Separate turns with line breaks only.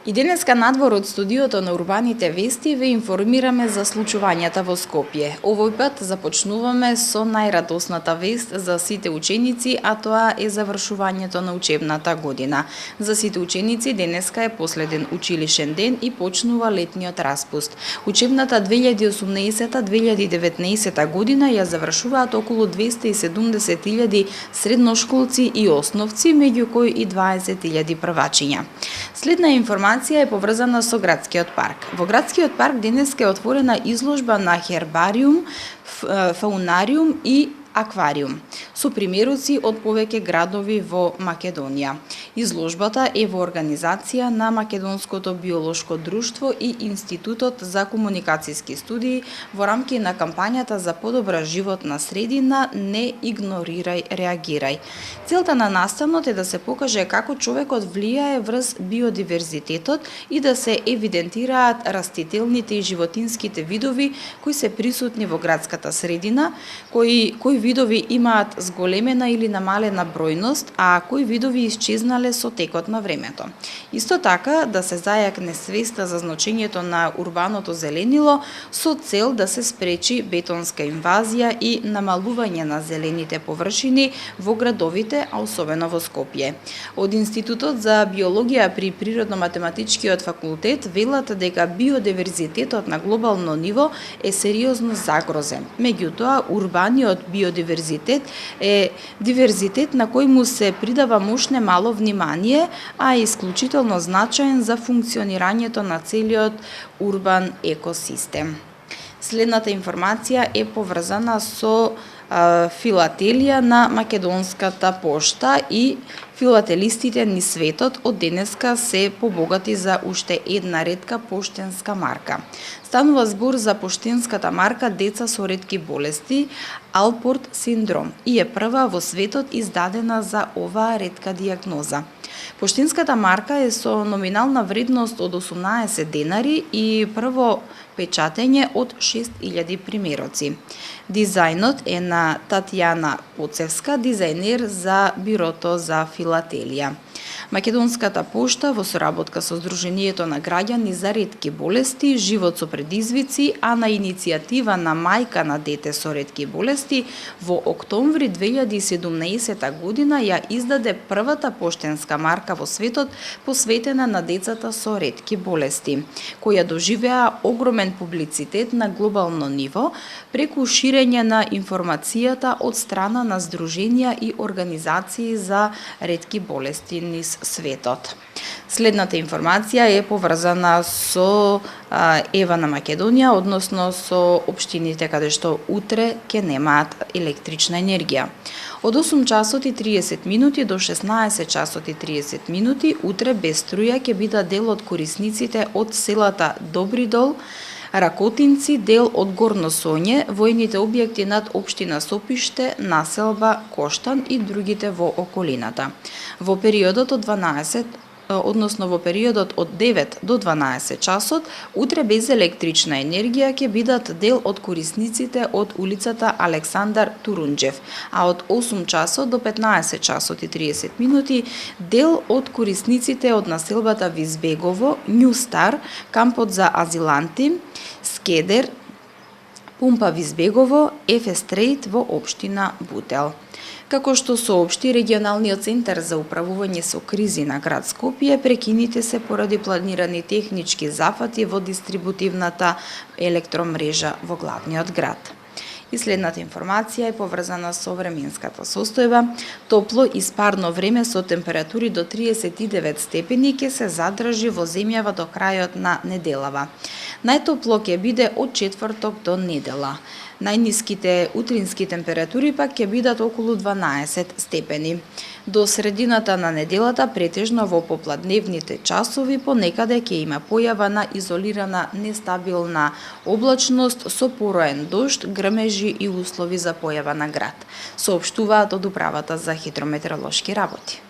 И денеска надвор од студиото на Урбаните вести ве информираме за случувањата во Скопје. Овој пат започнуваме со најрадосната вест за сите ученици, а тоа е завршувањето на учебната година. За сите ученици денеска е последен училишен ден и почнува летниот распуст. Учебната 2018-2019 година ја завршуваат околу 270.000 средношколци и основци, меѓу кои и 20.000 првачиња. Следна информација е поврзана со градскиот парк. Во градскиот парк денеска е отворена изложба на хербариум, фаунариум и аквариум со примеруци од повеќе градови во Македонија. Изложбата е во организација на Македонското биолошко друштво и Институтот за комуникацијски студии во рамки на кампањата за подобра животна средина "Не игнорирај, реагирај". Целта на настанот е да се покаже како човекот влијае врз биодиверзитетот и да се евидентираат растителните и животинските видови кои се присутни во градската средина, кои видови имаат зголемена или намалена бројност, а кои видови исчезнале со текот на времето. Исто така да се зајакне свеста за значењето на урбаното зеленило со цел да се спречи бетонска инвазија и намалување на зелените површини во градовите, а особено во Скопје. Од Институтот за биологија при Природно-математичкиот факултет велат дека биодиверзитетот на глобално ниво е сериозно загрозен. Меѓутоа, урбаниот биодиверзитет е диверзитет на кој му се придава мошне мало внимание, а е исклучително значаен за функционирањето на целиот урбан екосистем. Следната информација е поврзана со филателија на Македонската пошта и филателистите низ светот од денеска се побогати за уште една ретка поштенска марка. Станува збор за поштенската марка деца со ретки болести, Алпорт синдром, и е прва во светот издадена за оваа ретка дијагноза. Поштенската марка е со номинална вредност од 18 денари и прво печатење од 6000 примероци. Дизајнот е на Татјана Поцевска, дизајнер за Бирото за филателија. Македонската пошта во соработка со Сдруженијето на граѓани за ретки болести, живот со предизвици, а на иницијатива на мајка на дете со ретки болести, во октомври 2017 година ја издаде првата поштенска марка во светот посветена на децата со ретки болести, која доживеа огромен публицитет на глобално ниво преку ширење на информацијата од страна на здруженија и организации за ретки болести низ светот. Следната информација е поврзана со Ева на Македонија, односно со општините каде што утре ќе немаат електрична енергија. Од 8 часот и 30 минути до 16 часот и 30 минути утре без струја ќе бидат дел од корисниците од селата Добридол, Ракотинци, дел од Горно Соње, војните објекти над општина Сопиште, населба Коштан и другите во околината. Во периодот од 9 до 12 часот, утре без електрична енергија ќе бидат дел од корисниците од улицата Александар Турунџев, а од 8 часот до 15 часот и 30 минути дел од корисниците од населбата Визбегово, Њустар, кампот за азиланти, Скедер, Пумпа Визбегово, Ефестрейт во општина Бутел. Како што соопшти регионалниот центар за управување со кризи на град Скопје, прекините се поради планирани технички зафати во дистрибутивната електромрежа во главниот град. И следната информација е поврзана со временската состојба. Топло и спарно време со температури до 39 степени ќе се задржи во земјава до крајот на неделава. Најтопло ќе биде од четврток до недела. Најниските утрински температури пак ќе бидат околу 12 степени. До средината на неделата претежно во попладневните часови понекаде ќе има појава на изолирана нестабилна облачност со пороен дожд, грмежи и услови за појава на град, соопштуваат од Управата за хидрометеоролошки работи.